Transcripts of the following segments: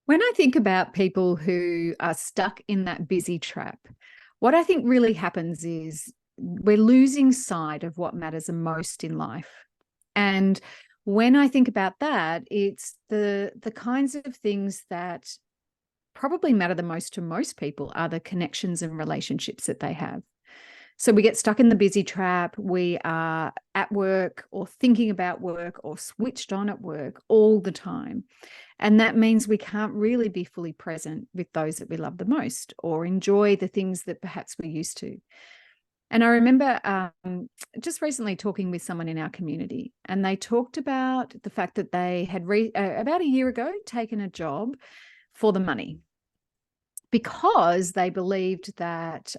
When I think about people who are stuck in that busy trap, what I think really happens is we're losing sight of what matters the most in life. And when I think about that, it's the kinds of things that probably matter the most to most people are the connections and relationships that they have. So we get stuck in the busy trap. We are at work or thinking about work or switched on at work all the time. And that means we can't really be fully present with those that we love the most or enjoy the things that perhaps we used to. And I remember just recently talking with someone in our community, and they talked about the fact that they had about a year ago taken a job for the money because they believed that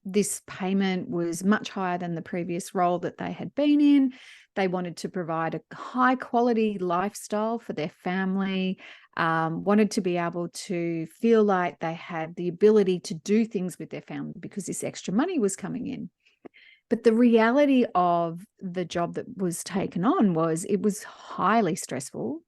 this payment was much higher than the previous role that they had been in. They wanted to provide a high quality lifestyle for their family, wanted to be able to feel like they had the ability to do things with their family because this extra money was coming in. But the reality of the job that was taken on was it was highly stressful.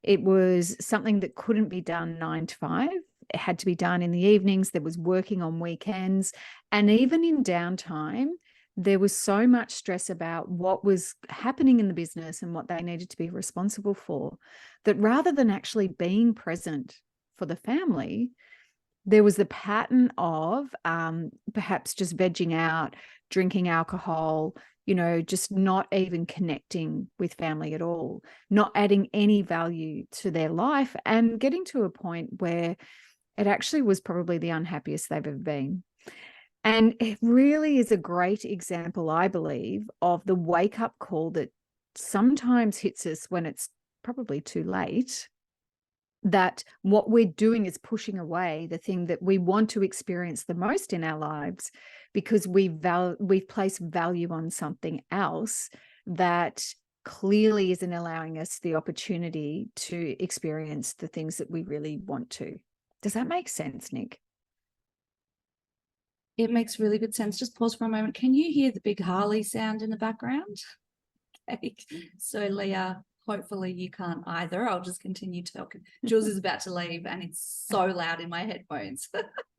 It was something that couldn't be done 9 to 5. It had to be done in the evenings. There was working on weekends. And even in downtime, there was so much stress about what was happening in the business and what they needed to be responsible for, that rather than actually being present for the family, there was the pattern of perhaps just vegging out, drinking alcohol, just not even connecting with family at all, not adding any value to their life, and getting to a point where it actually was probably the unhappiest they've ever been. And it really is a great example, I believe, of the wake-up call that sometimes hits us when it's probably too late, that what we're doing is pushing away the thing that we want to experience the most in our lives because we've placed value on something else that clearly isn't allowing us the opportunity to experience the things that we really want to. Does that make sense, Nick? It makes really good sense. Just pause for a moment. Can you hear the big Harley sound in the background? Okay. So Leah, hopefully you can't either. I'll just continue talking. Jules is about to leave and it's so loud in my headphones.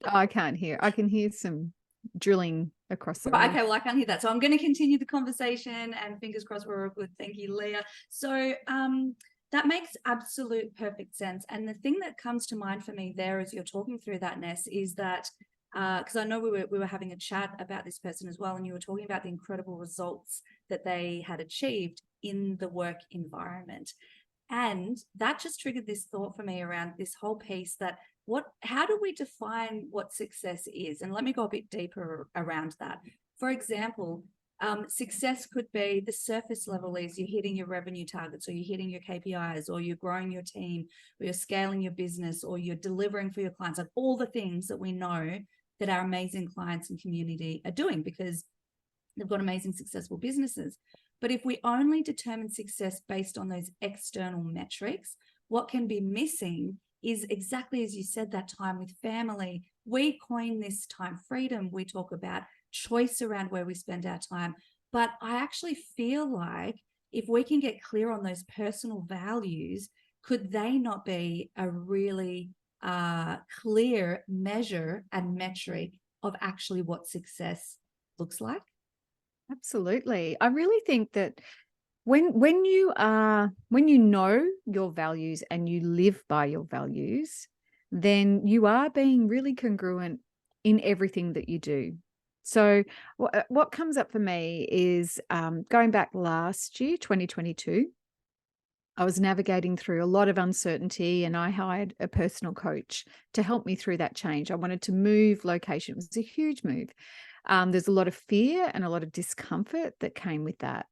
I can't hear. I can hear some drilling across the Right, roof. okay, well, I can't hear that. So I'm going to continue the conversation and fingers crossed we're all good. Thank you, Leah. So that makes absolute perfect sense. And the thing that comes to mind for me there as you're talking through that, Ness, is that because I know we were having a chat about this person as well, and you were talking about the incredible results that they had achieved in the work environment. And that just triggered this thought for me around this whole piece that how do we define what success is? And let me go a bit deeper around that. For example, success could be the surface level is you're hitting your revenue targets, or you're hitting your KPIs, or you're growing your team, or you're scaling your business, or you're delivering for your clients, like all the things that we know that our amazing clients and community are doing because they've got amazing, successful businesses. But if we only determine success based on those external metrics, what can be missing is exactly as you said, that time with family. We coin this time freedom. We talk about choice around where we spend our time. But I actually feel like if we can get clear on those personal values, could they not be a really clear measure and metric of actually what success looks like? Absolutely. I really think that when you know your values and you live by your values, then you are being really congruent in everything that you do. So what comes up for me is going back last year, 2022, I was navigating through a lot of uncertainty, and I hired a personal coach to help me through that change. I wanted to move location. It was a huge move. There's a lot of fear and a lot of discomfort that came with that.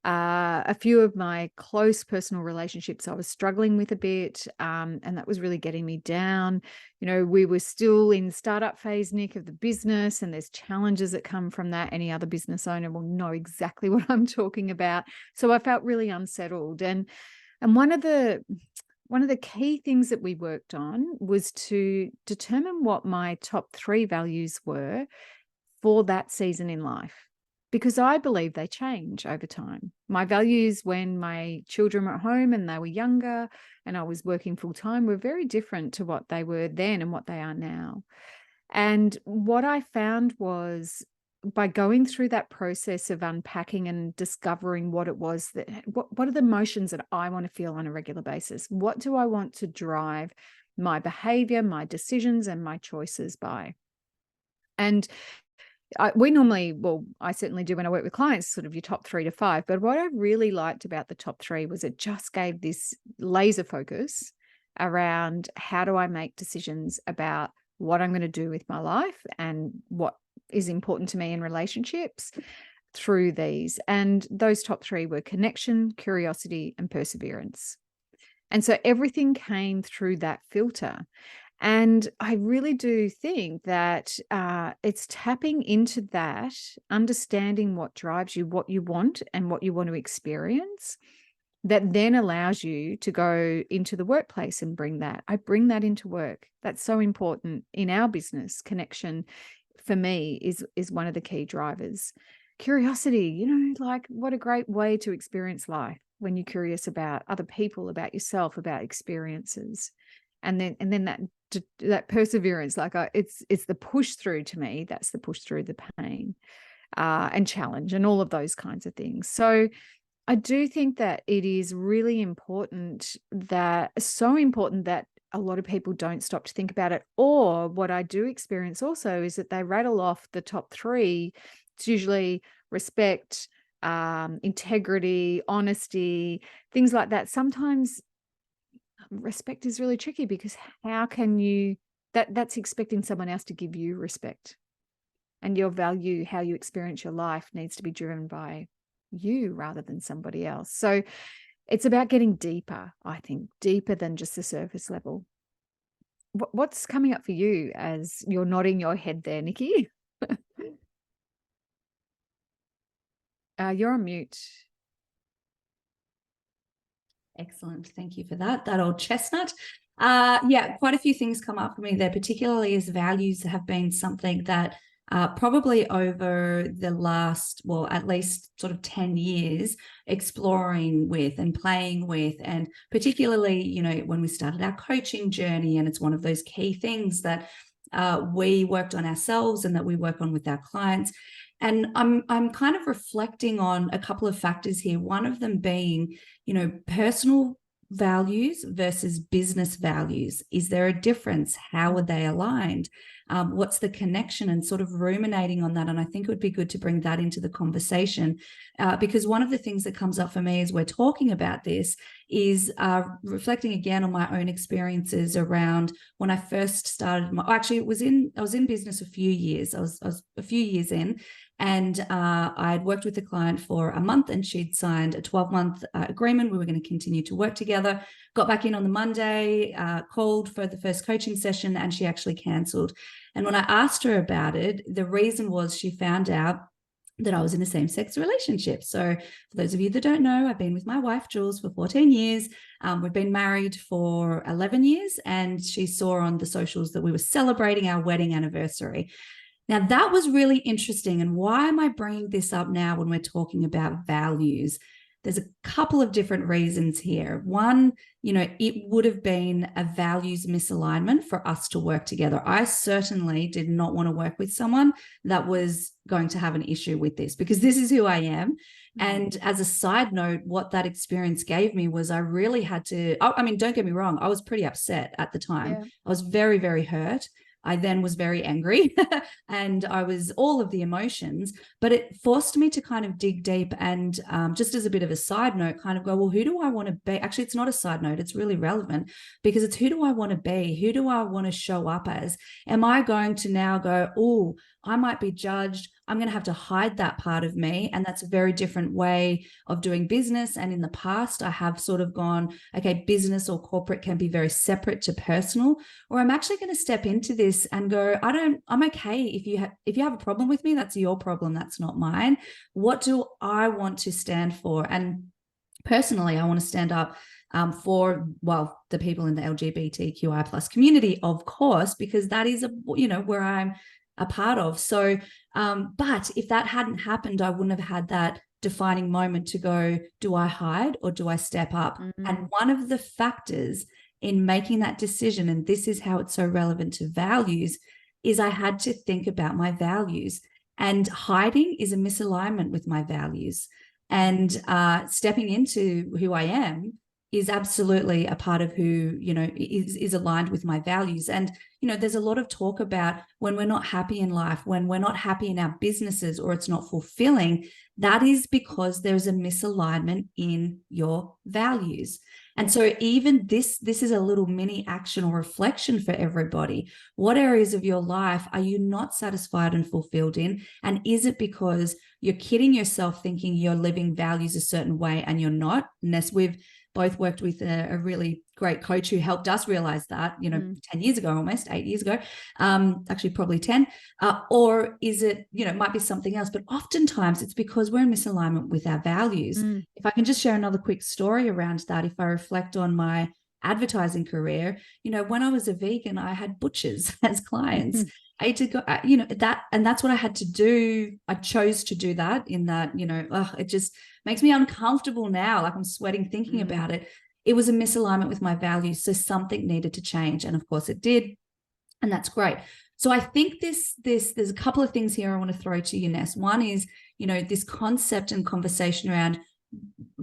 A few of my close personal relationships I was struggling with a bit, and that was really getting me down. We were still in startup phase, Nick, of the business, and there's challenges that come from that. Any other business owner will know exactly what I'm talking about. So I felt really unsettled. And one of the key things that we worked on was to determine what my top 3 values were for that season in life. because I believe they change over time. My values when my children were at home and they were younger and I was working full time were very different to what they were then and what they are now. And what I found was, by going through that process of unpacking and discovering what it was that, what are the emotions that I want to feel on a regular basis? What do I want to drive my behavior, my decisions, and my choices by? And we normally, well, I certainly do when I work with clients, sort of your top 3 to 5. But what I really liked about the top 3 was it just gave this laser focus around how do I make decisions about what I'm going to do with my life and what is important to me in relationships through these. And those top 3 were connection, curiosity, and perseverance. And so everything came through that filter. And I really do think that it's tapping into that, understanding what drives you, what you want, and what you want to experience, that then allows you to go into the workplace and bring that. I bring that into work. That's so important in our business. Connection, for me, is one of the key drivers. Curiosity, like, what a great way to experience life when you're curious about other people, about yourself, about experiences. And then that perseverance, like it's the push through. To me, that's the push through the pain and challenge and all of those kinds of things. So I do think that it is really important, so important that a lot of people don't stop to think about it. Or what I do experience also is that they rattle off the top 3. It's usually respect, integrity, honesty, things like that. Sometimes respect is really tricky, because how can you, that's expecting someone else to give you respect, and your value, how you experience your life, needs to be driven by you rather than somebody else. So it's about getting deeper, I think, deeper than just the surface level. What's coming up for you as you're nodding your head there, Nikki? You're on mute. Excellent. Thank you for that old chestnut. Yeah, quite a few things come up for me there, particularly as values have been something that probably over the last, well, at least sort of 10 years, exploring with and playing with. And particularly, when we started our coaching journey, and it's one of those key things that we worked on ourselves and that we work on with our clients. And I'm kind of reflecting on a couple of factors here. One of them being, personal values versus business values. Is there a difference? How are they aligned? What's the connection? And sort of ruminating on that. And I think it would be good to bring that into the conversation, because one of the things that comes up for me as we're talking about this is reflecting again on my own experiences around when I first started. I was in business a few years. I was a few years in. And I'd worked with a client for a month, and she'd signed a 12-month agreement. We were going to continue to work together. Got back in on the Monday, called for the first coaching session, and she actually cancelled. And when I asked her about it, the reason was she found out that I was in a same-sex relationship. So for those of you that don't know, I've been with my wife, Jules, for 14 years. We've been married for 11 years, and she saw on the socials that we were celebrating our wedding anniversary. Now, that was really interesting. And why am I bringing this up now when we're talking about values? There's a couple of different reasons here. One, it would have been a values misalignment for us to work together. I certainly did not want to work with someone that was going to have an issue with this, because this is who I am. And as a side note, what that experience gave me was I really had to, I mean, don't get me wrong, I was pretty upset at the time. Yeah. I was very, very hurt. I then was very angry and I was all of the emotions, but it forced me to kind of dig deep and just as a bit of a side note, kind of go, well, who do I want to be? Actually, it's not a side note. It's really relevant, because it's who do I want to be? Who do I want to show up as? Am I going to now go, oh, I might be judged. I'm going to have to hide that part of me. And that's a very different way of doing business. And in the past, I have sort of gone, okay, business or corporate can be very separate to personal, or I'm actually going to step into this and go, I'm okay. If you have a problem with me, that's your problem. That's not mine. What do I want to stand for? And personally, I want to stand up for, well, the people in the LGBTQI plus community, of course, because that is where I'm a part of. So, but if that hadn't happened, I wouldn't have had that defining moment to go, do I hide or do I step up? Mm-hmm. And one of the factors in making that decision, and this is how it's so relevant to values, is I had to think about my values. And hiding is a misalignment with my values. And stepping into who I am is absolutely a part of who, is aligned with my values. And, there's a lot of talk about when we're not happy in life, when we're not happy in our businesses, or it's not fulfilling, that is because there's a misalignment in your values. And so even this is a little mini action or reflection for everybody. What areas of your life are you not satisfied and fulfilled in? And is it because you're kidding yourself thinking you're living values a certain way and you're not? And as we've both worked with a really great coach who helped us realize that, 10 years ago, almost 8 years ago, actually probably 10, or is it, it might be something else, but oftentimes it's because we're in misalignment with our values. If I can just share another quick story around that, if I reflect on my advertising career, when I was a vegan, I had butchers as clients. I had to go, that's what I had to do. I chose to do that in that, it just makes me uncomfortable now. Like I'm sweating thinking about it. It was a misalignment with my values. So something needed to change. And of course it did. And that's great. So I think there's a couple of things here I want to throw to you, Ness. One is, this concept and conversation around,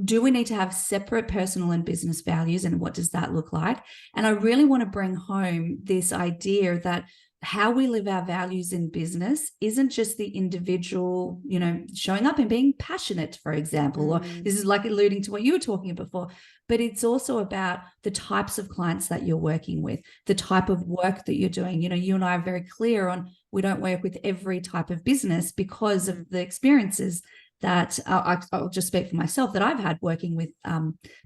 do we need to have separate personal and business values, and what does that look like? And I really want to bring home this idea that how we live our values in business isn't just the individual, showing up and being passionate, for example, or this is like alluding to what you were talking about before, but it's also about the types of clients that you're working with, the type of work that you're doing. You and I are very clear on, we don't work with every type of business because of the experiences that I'll just speak for myself, that I've had working with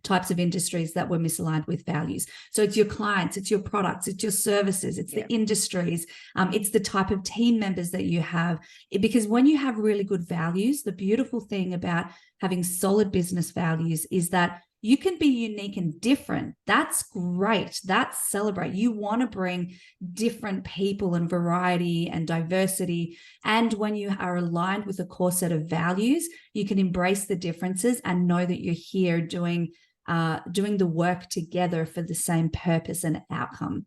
types of industries that were misaligned with values. So it's your clients, it's your products, it's your services, it's the industries, it's the type of team members that you have. Because when you have really good values, the beautiful thing about having solid business values is that you can be unique and different. That's great. That's celebrate. You want to bring different people and variety and diversity. And when you are aligned with a core set of values, you can embrace the differences and know that you're here doing the work together for the same purpose and outcome.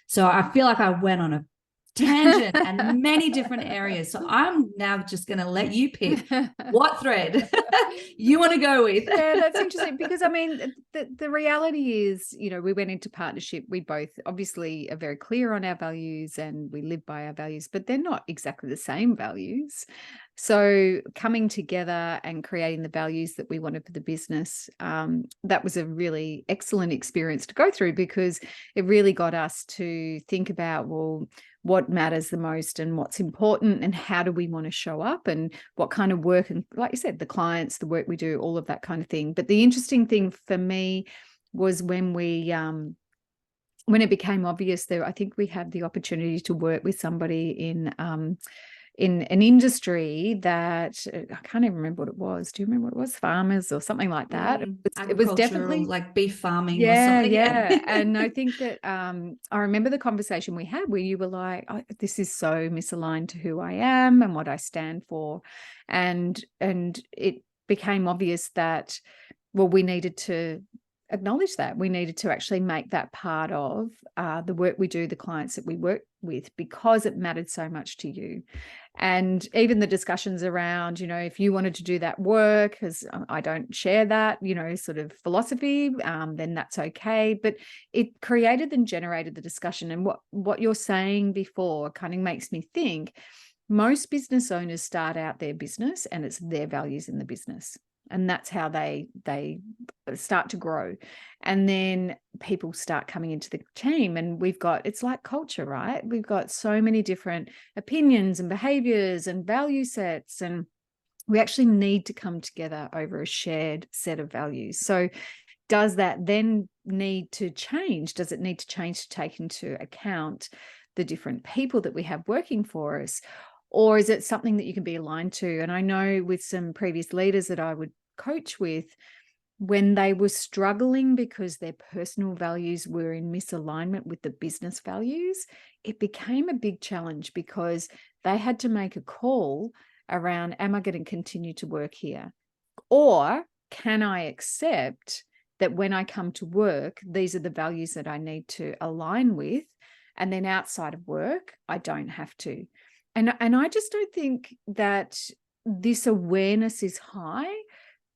So I feel like I went on a tangent and many different areas. So I'm now just going to let you pick what thread you want to go with. Yeah, that's interesting, because I mean, the reality is, we went into partnership. We both obviously are very clear on our values and we live by our values, but they're not exactly the same values. So coming together and creating the values that we wanted for the business, that was a really excellent experience to go through, because it really got us to think about, well, what matters the most and what's important, and how do we want to show up, and what kind of work, and like you said, the clients, the work we do, all of that kind of thing. But the interesting thing for me was when it became obvious that I think we had the opportunity to work with somebody in an industry that I can't even remember what it was. Do you remember what it was? Farmers or something like that. It was definitely like beef farming or something. Yeah. And I think that I remember the conversation we had where you were like, oh, this is so misaligned to who I am and what I stand for. And it became obvious that, well, we needed to acknowledge that. We needed to actually make that part of the work we do, the clients that we work with, because it mattered so much to you. And even the discussions around, if you wanted to do that work, because I don't share that, sort of philosophy, then that's okay. But it created and generated the discussion. And what you're saying before kind of makes me think, most business owners start out their business and it's their values in the business. And that's how they start to grow. And then people start coming into the team, and it's like culture, right? We've got so many different opinions and behaviors and value sets, and we actually need to come together over a shared set of values. So does that then need to change? Does it need to change to take into account the different people that we have working for us? Or is it something that you can be aligned to? And I know with some previous leaders that I would coach with, when they were struggling because their personal values were in misalignment with the business values, it became a big challenge because they had to make a call around, am I going to continue to work here? Or can I accept that when I come to work, these are the values that I need to align with, and then outside of work, I don't have to. And I just don't think that this awareness is high,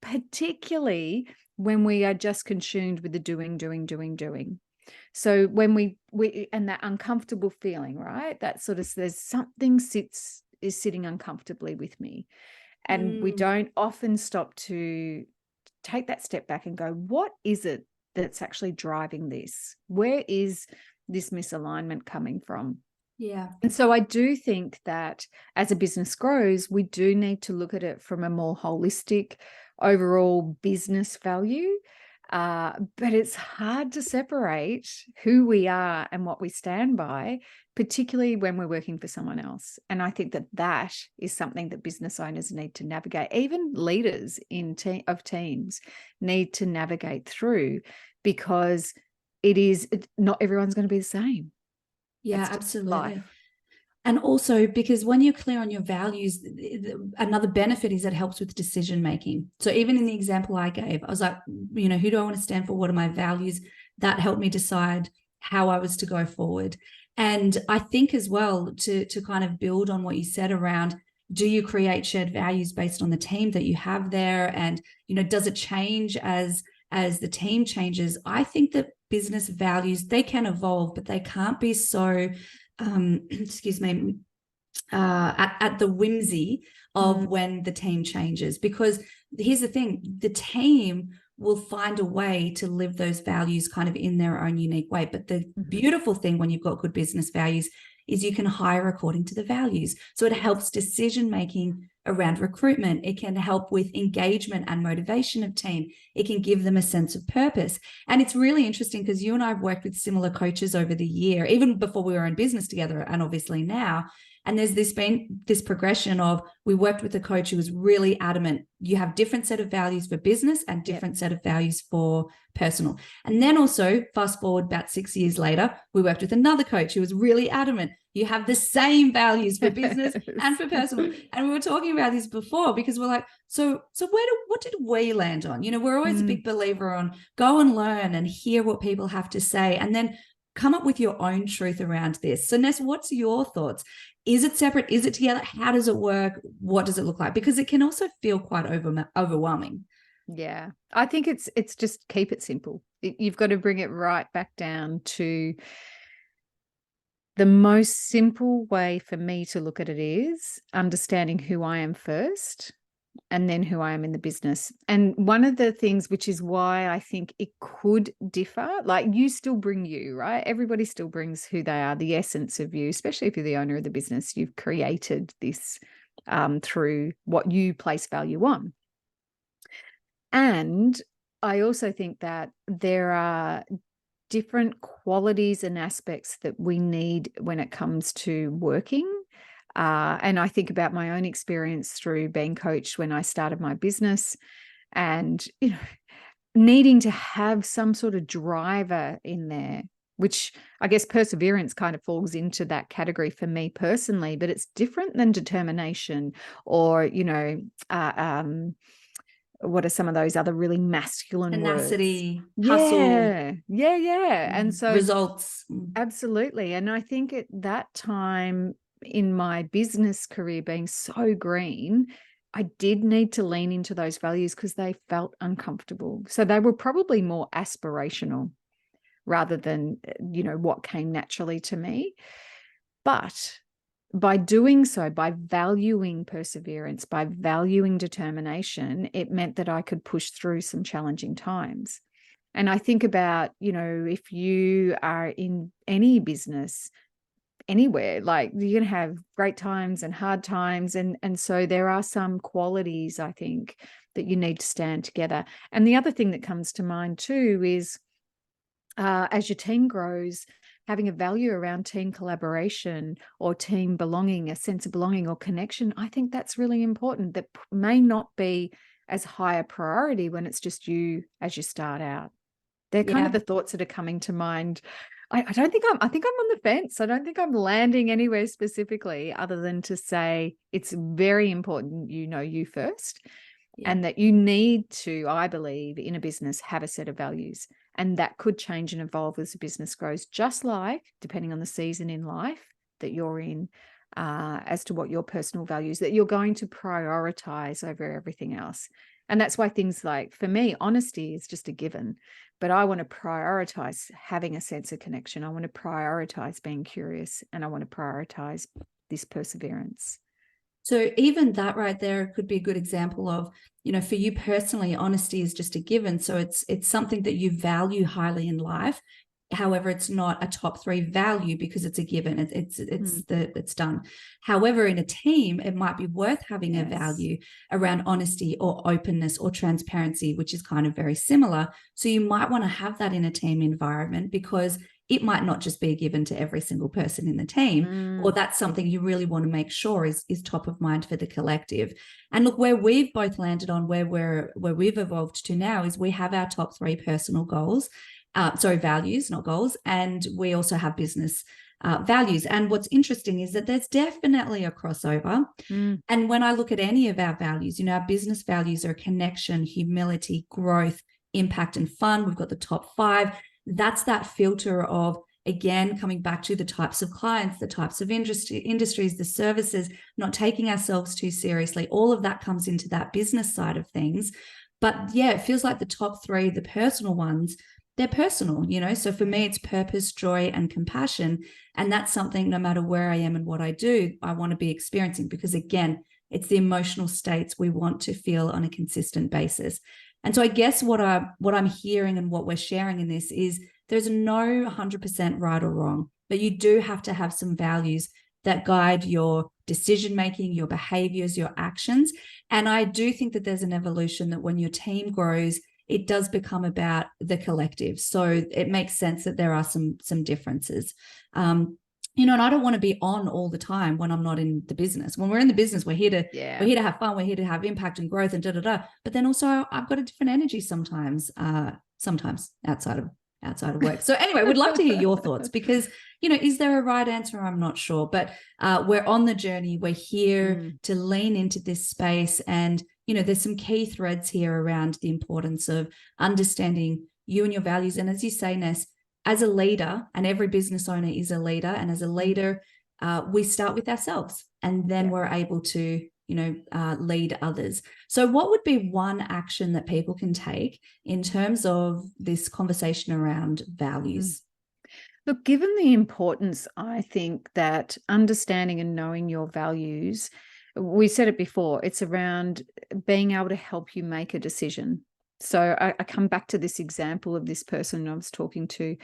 particularly when we are just consumed with the doing. So when we and that uncomfortable feeling, right? That sort of, there's something is sitting uncomfortably with me. And we don't often stop to take that step back and go, what is it that's actually driving this? Where is this misalignment coming from? Yeah. And so I do think that as a business grows, we do need to look at it from a more holistic overall business value. But it's hard to separate who we are and what we stand by, particularly when we're working for someone else. And I think that that is something that business owners need to navigate. Even leaders of teams need to navigate through, because not everyone's going to be the same. Yeah, It's just absolutely. life. And also, because when you're clear on your values, another benefit is it helps with decision making. So even in the example I gave, I was like, you know, who do I want to stand for? What are my values? That helped me decide how I was to go forward. And I think as well, to kind of build on what you said around, do you create shared values based on the team that you have there? And, you know, does it change as the team changes? I think that business values, they can evolve, but they can't be so excuse me, at the whimsy of when the team changes. Because here's the thing, the team will find a way to live those values kind of in their own unique way. But the beautiful thing when you've got good business values is you can hire according to the values. So it helps decision making around recruitment. It can help with engagement and motivation of team. It can give them a sense of purpose. And it's really interesting because you and I have worked with similar coaches over the year, even before we were in business together, and obviously now. And there's been this progression of, we worked with a coach who was really adamant, you have different set of values for business and different set of values for personal. And then also fast forward about 6 years later, we worked with another coach who was really adamant, you have the same values for business and for personal. And we were talking about this before because we're like, so what did we land on? You know, we're always a big believer on go and learn and hear what people have to say, and then come up with your own truth around this. So Ness, what's your thoughts? Is it separate? Is it together? How does it work? What does it look like? Because it can also feel quite overwhelming. Yeah, I think it's just keep it simple. You've got to bring it right back down to the most simple way for me to look at it is understanding who I am first, and then who I am in the business. And one of the things, which is why I think it could differ, like you still bring you, right? Everybody still brings who they are, the essence of you, especially if you're the owner of the business. You've created this through what you place value on. And I also think that there are different qualities and aspects that we need when it comes to working. And I think about my own experience through being coached when I started my business, and, you know, needing to have some sort of driver in there, which I guess perseverance kind of falls into that category for me personally, but it's different than determination or, you know, what are some of those other really masculine Tenacity, words? hustle. Yeah. And so results. absolutely. And I think at that time in my business career being so green, I did need to lean into those values because they felt uncomfortable. So they were probably more aspirational rather than, you know, what came naturally to me. But by doing so, by valuing perseverance, by valuing determination, it meant that I could push through some challenging times. And I think about, you know, if you are in any business, anywhere, like you're going to have great times and hard times. And so there are some qualities, I think, that you need to stand together. And the other thing that comes to mind too is as your team grows, having a value around team collaboration or team belonging, a sense of belonging or connection, I think that's really important. That may not be as higher priority when it's just you as you start out? They're kind of the thoughts that are coming to mind. I think I'm on the fence. I don't think I'm landing anywhere specifically, other than to say it's very important you know you first, and that you need to, I believe, in a business, have a set of values. And that could change and evolve as the business grows, just like, depending on the season in life that you're in, as to what your personal values that you're going to prioritize over everything else. And that's why things like, for me, honesty is just a given, but I want to prioritize having a sense of connection. I want to prioritize being curious, and I want to prioritize this perseverance. So even that right there could be a good example of, for you personally, honesty is just a given. So it's something that you value highly in life. However, it's not a top 3 value because it's a given. It's done. However, in a team, it might be worth having a value around honesty or openness or transparency, which is kind of very similar. So you might want to have that in a team environment, because it might not just be a given to every single person in the team, or that's something you really want to make sure is top of mind for the collective. And look, where we've both landed on, where we've evolved to now, is we have our top 3 personal goals. Values, not goals. And we also have business values. And what's interesting is that there's definitely a crossover. And when I look at any of our values, our business values are connection, humility, growth, impact, and fun. We've got the top 5. That's that filter of, again, coming back to the types of clients, the types of industries, the services, not taking ourselves too seriously. All of that comes into that business side of things. But yeah, it feels like the top 3, the personal ones, they're personal, So for me, it's purpose, joy, and compassion. And that's something, no matter where I am and what I do, I want to be experiencing, because again, it's the emotional states we want to feel on a consistent basis. And so I guess what I'm hearing and what we're sharing in this is there's no 100% right or wrong, but you do have to have some values that guide your decision-making, your behaviors, your actions. And I do think that there's an evolution that when your team grows, it does become about the collective. So it makes sense that there are some differences. And I don't want to be on all the time when I'm not in the business. When we're in the business, we're here to have fun, we're here to have impact and growth and But then also I've got a different energy sometimes outside of work. So anyway, would love to hear your thoughts, because, is there a right answer? I'm not sure, but we're on the journey. We're here to lean into this space. And, there's some key threads here around the importance of understanding you and your values. And as you say, Ness, as a leader, and every business owner is a leader, and as a leader, we start with ourselves, and then we're able to, lead others. So what would be one action that people can take in terms of this conversation around values? Look, given the importance, I think, that understanding and knowing your values, we said it before, it's around being able to help you make a decision. So I come back to this example of this person I was talking to.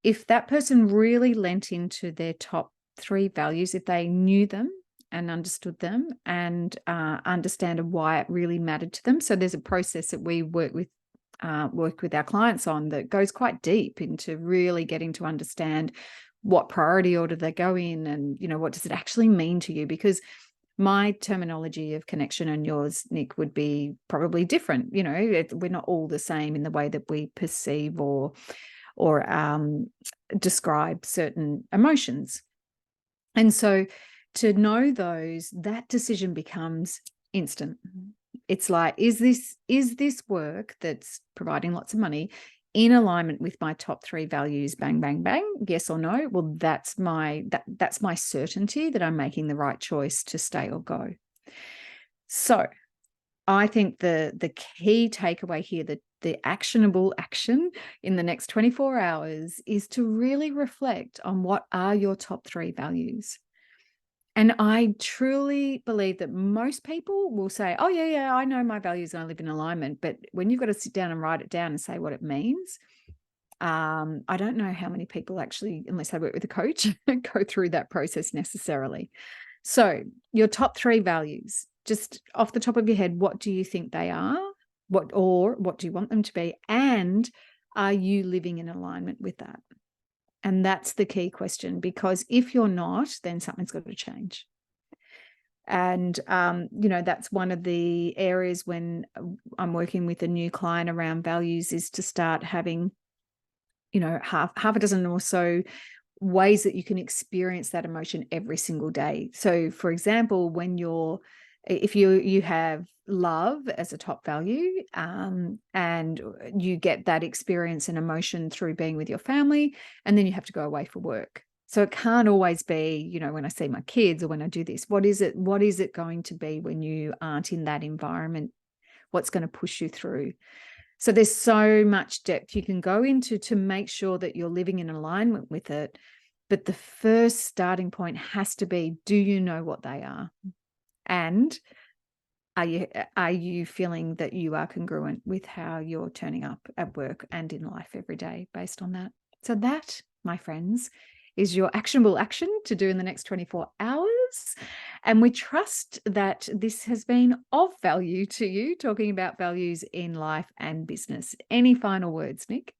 If that person really lent into their top 3 values, if they knew them and understood them and understand why it really mattered to them. So there's a process that we work with our clients on that goes quite deep into really getting to understand what priority order they go in, and what does it actually mean to you, because my terminology of connection and yours, Nick, would be probably different. We're not all the same in the way that we perceive or describe certain emotions. And so to know those, that decision becomes instant. It's like, is this work that's providing lots of money in alignment with my top 3 values? Bang, bang, bang. Yes or no? Well, that's my certainty that I'm making the right choice to stay or go. So I think the key takeaway here, the actionable action in the next 24 hours, is to really reflect on what are your top 3 values. And I truly believe that most people will say, oh, yeah, I know my values and I live in alignment. But when you've got to sit down and write it down and say what it means, I don't know how many people actually, unless they work with a coach, go through that process necessarily. So your top 3 values, just off the top of your head, what do you think they are? What do you want them to be? And are you living in alignment with that? And that's the key question, because if you're not, then something's got to change. And, that's one of the areas when I'm working with a new client around values, is to start having, half a dozen or so ways that you can experience that emotion every single day. So, for example, if you have love as a top value, and you get that experience and emotion through being with your family, and then you have to go away for work. So it can't always be, when I see my kids or when I do this, what is it going to be when you aren't in that environment? What's going to push you through? So there's so much depth you can go into to make sure that you're living in alignment with it. But the first starting point has to be, do you know what they are? And are you feeling that you are congruent with how you're turning up at work and in life every day based on that? So that, my friends, is your actionable action to do in the next 24 hours. And we trust that this has been of value to you, talking about values in life and business. Any final words, Nick?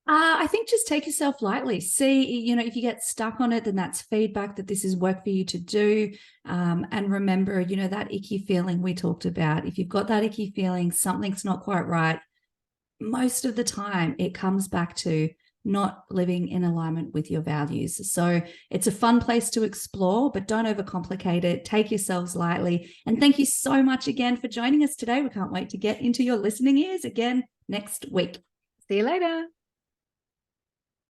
I think just take yourself lightly. See, if you get stuck on it, then that's feedback that this is work for you to do. And remember, that icky feeling we talked about. If you've got that icky feeling, something's not quite right. Most of the time, it comes back to not living in alignment with your values. So it's a fun place to explore, but don't overcomplicate it. Take yourselves lightly. And thank you so much again for joining us today. We can't wait to get into your listening ears again next week. See you later.